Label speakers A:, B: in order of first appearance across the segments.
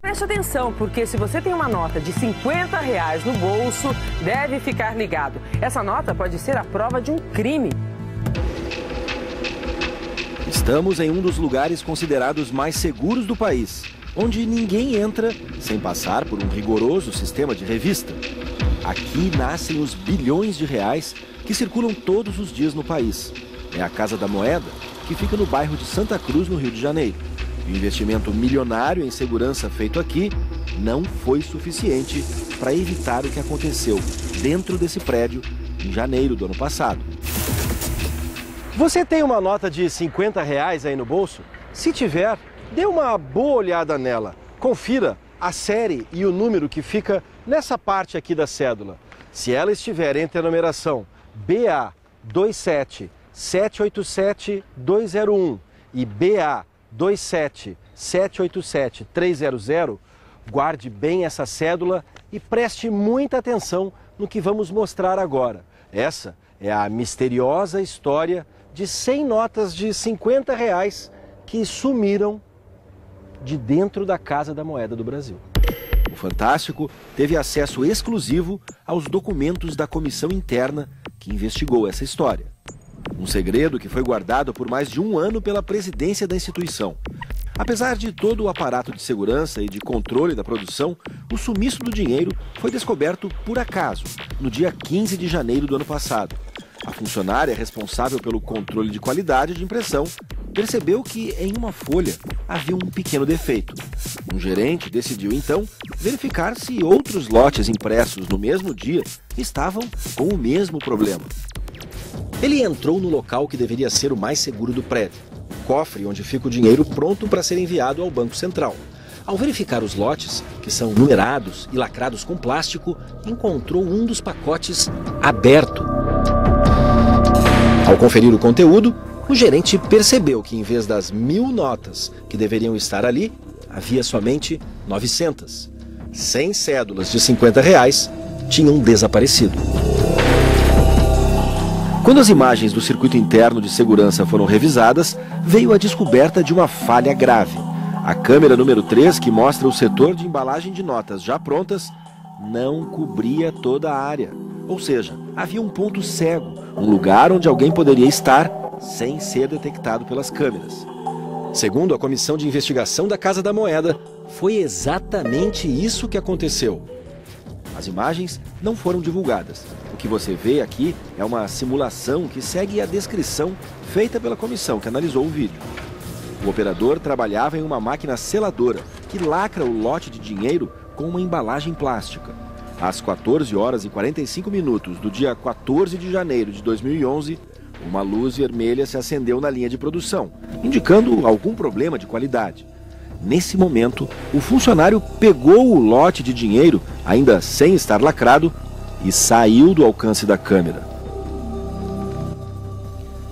A: Preste atenção, porque se você tem uma nota de R$ 50 no bolso, deve ficar ligado. Essa nota pode ser a prova de um crime.
B: Estamos em um dos lugares considerados mais seguros do país, onde ninguém entra sem passar por um rigoroso sistema de revista. Aqui nascem os bilhões de reais que circulam todos os dias no país. É a Casa da Moeda, que fica no bairro de Santa Cruz, no Rio de Janeiro. O investimento milionário em segurança feito aqui não foi suficiente para evitar o que aconteceu dentro desse prédio em janeiro do ano passado. Você tem uma nota de R$ 50 aí no bolso? Se tiver, dê uma boa olhada nela. Confira a série e o número que fica nessa parte aqui da cédula. Se ela estiver entre a numeração BA 27787-201 e BA 27787-300, guarde bem essa cédula e preste muita atenção no que vamos mostrar agora. Essa é a misteriosa história de 100 notas de R$ 50 que sumiram de dentro da Casa da Moeda do Brasil. O Fantástico teve acesso exclusivo aos documentos da comissão interna que investigou essa história. Um segredo que foi guardado por mais de um ano pela presidência da instituição. Apesar de todo o aparato de segurança e de controle da produção, o sumiço do dinheiro foi descoberto por acaso, no dia 15 de janeiro do ano passado. A funcionária responsável pelo controle de qualidade de impressão percebeu que em uma folha havia um pequeno defeito. Um gerente decidiu então verificar se outros lotes impressos no mesmo dia estavam com o mesmo problema. Ele entrou no local que deveria ser o mais seguro do prédio, o cofre onde fica o dinheiro pronto para ser enviado ao Banco Central. Ao verificar os lotes, que são numerados e lacrados com plástico, encontrou um dos pacotes aberto. Ao conferir o conteúdo, o gerente percebeu que em vez das 1000 notas que deveriam estar ali, havia somente 900. 100 cédulas de R$ 50 tinham desaparecido. Quando as imagens do circuito interno de segurança foram revisadas, veio a descoberta de uma falha grave. A câmera número 3, que mostra o setor de embalagem de notas já prontas, não cobria toda a área. Ou seja, havia um ponto cego, um lugar onde alguém poderia estar sem ser detectado pelas câmeras. Segundo a Comissão de Investigação da Casa da Moeda, foi exatamente isso que aconteceu. As imagens não foram divulgadas. O que você vê aqui é uma simulação que segue a descrição feita pela comissão que analisou o vídeo. O operador trabalhava em uma máquina seladora que lacra o lote de dinheiro com uma embalagem plástica. Às 14h45 do dia 14 de janeiro de 2011, uma luz vermelha se acendeu na linha de produção, indicando algum problema de qualidade. Nesse momento, o funcionário pegou o lote de dinheiro, ainda sem estar lacrado, e saiu do alcance da câmera.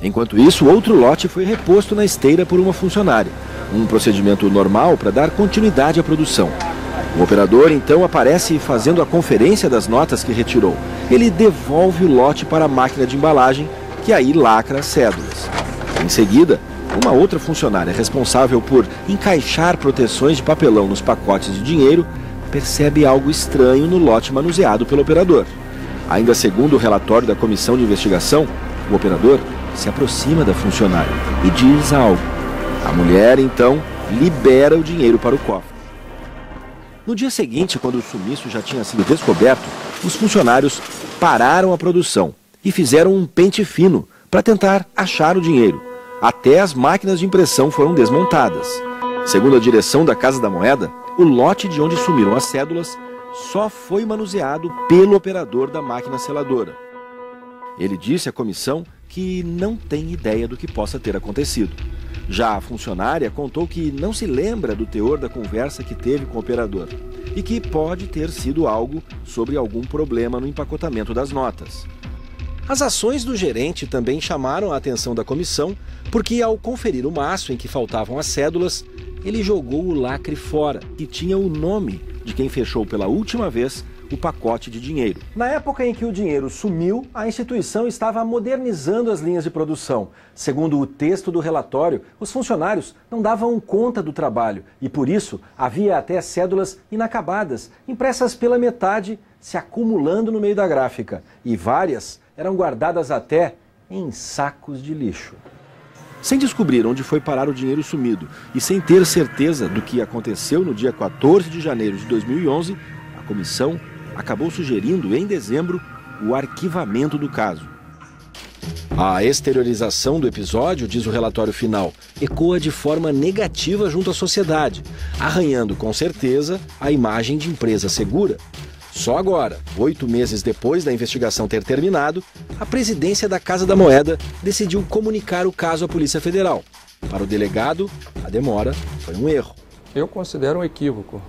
B: Enquanto isso, outro lote foi reposto na esteira por uma funcionária, um procedimento normal para dar continuidade à produção. O operador então aparece fazendo a conferência das notas que retirou. Ele devolve o lote para a máquina de embalagem, que aí lacra as cédulas. Em seguida, uma outra funcionária responsável por encaixar proteções de papelão nos pacotes de dinheiro percebe algo estranho no lote manuseado pelo operador. Ainda segundo o relatório da comissão de investigação, o operador se aproxima da funcionária e diz algo. A mulher, então, libera o dinheiro para o cofre. No dia seguinte, quando o sumiço já tinha sido descoberto, os funcionários pararam a produção e fizeram um pente fino para tentar achar o dinheiro. Até as máquinas de impressão foram desmontadas. Segundo a direção da Casa da Moeda, o lote de onde sumiram as cédulas só foi manuseado pelo operador da máquina seladora. Ele disse à comissão que não tem ideia do que possa ter acontecido. Já a funcionária contou que não se lembra do teor da conversa que teve com o operador e que pode ter sido algo sobre algum problema no empacotamento das notas. As ações do gerente também chamaram a atenção da comissão porque, ao conferir o maço em que faltavam as cédulas, ele jogou o lacre fora, que tinha o nome de quem fechou pela última vez o pacote de dinheiro.
C: Na época em que o dinheiro sumiu, a instituição estava modernizando as linhas de produção. Segundo o texto do relatório, os funcionários não davam conta do trabalho e, por isso, havia até cédulas inacabadas, impressas pela metade, se acumulando no meio da gráfica. E várias eram guardadas até em sacos de lixo.
B: Sem descobrir onde foi parar o dinheiro sumido e sem ter certeza do que aconteceu no dia 14 de janeiro de 2011, a comissão acabou sugerindo, em dezembro, o arquivamento do caso. A exteriorização do episódio, diz o relatório final, ecoa de forma negativa junto à sociedade, arranhando com certeza a imagem de empresa segura. Só agora, 8 meses depois da investigação ter terminado, a presidência da Casa da Moeda decidiu comunicar o caso à Polícia Federal. Para o delegado, a demora foi um erro.
D: Eu considero um equívoco.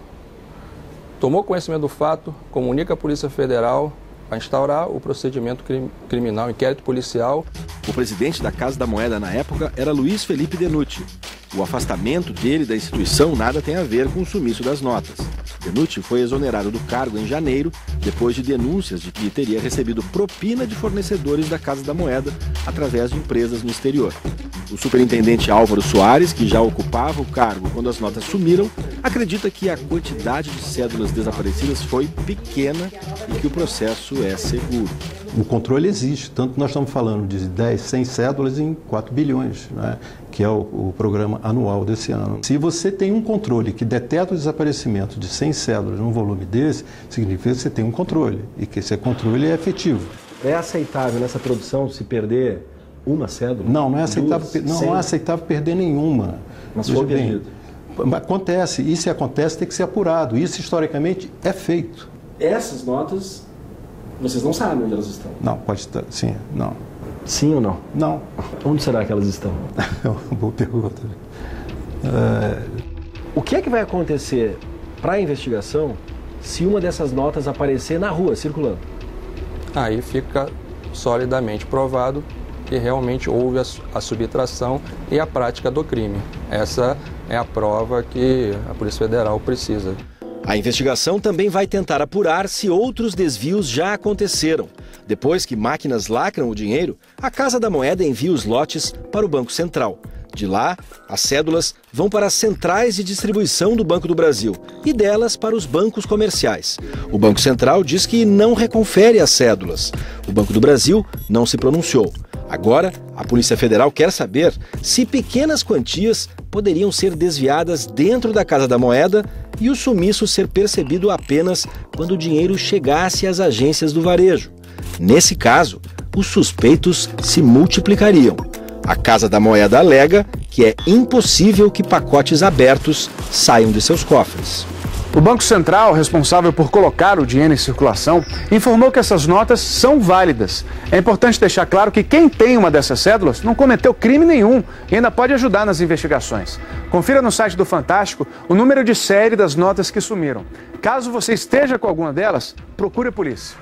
D: Tomou conhecimento do fato, comunica à Polícia Federal para instaurar o procedimento criminal, inquérito policial.
B: O presidente da Casa da Moeda na época era Luiz Felipe Denucci. O afastamento dele da instituição nada tem a ver com o sumiço das notas. Denucci foi exonerado do cargo em janeiro, depois de denúncias de que teria recebido propina de fornecedores da Casa da Moeda através de empresas no exterior. O superintendente Álvaro Soares, que já ocupava o cargo quando as notas sumiram, acredita que a quantidade de cédulas desaparecidas foi pequena e que o processo é seguro.
E: O controle existe, tanto nós estamos falando de 10, 100 cédulas em 4 bilhões, né, que é o programa anual desse ano. Se você tem um controle que deteta o desaparecimento de 100 cédulas num volume desse, significa que você tem um controle e que esse controle é efetivo.
C: É aceitável nessa produção se perder uma cédula?
E: Não, não é aceitável, não é aceitável perder nenhuma.
C: Mas foi perdido.
E: Acontece, e se acontece tem que ser apurado. Isso historicamente é feito.
C: Essas notas, vocês não sabem onde elas estão?
E: Não, pode estar, sim, não.
C: Sim ou não?
E: Não.
C: Onde será que elas estão?
E: É uma boa pergunta.
C: O que é que vai acontecer para a investigação se uma dessas notas aparecer na rua, circulando?
D: Aí fica solidamente provado que realmente houve a subtração e a prática do crime. Essa é a prova que a Polícia Federal precisa.
B: A investigação também vai tentar apurar se outros desvios já aconteceram. Depois que máquinas lacram o dinheiro, a Casa da Moeda envia os lotes para o Banco Central. De lá, as cédulas vão para as centrais de distribuição do Banco do Brasil e delas para os bancos comerciais. O Banco Central diz que não reconfere as cédulas. O Banco do Brasil não se pronunciou. Agora, a Polícia Federal quer saber se pequenas quantias poderiam ser desviadas dentro da Casa da Moeda e o sumiço ser percebido apenas quando o dinheiro chegasse às agências do varejo. Nesse caso, os suspeitos se multiplicariam. A Casa da Moeda alega que é impossível que pacotes abertos saiam de seus cofres.
F: O Banco Central, responsável por colocar o dinheiro em circulação, informou que essas notas são válidas. É importante deixar claro que quem tem uma dessas cédulas não cometeu crime nenhum e ainda pode ajudar nas investigações. Confira no site do Fantástico o número de série das notas que sumiram. Caso você esteja com alguma delas, procure a polícia.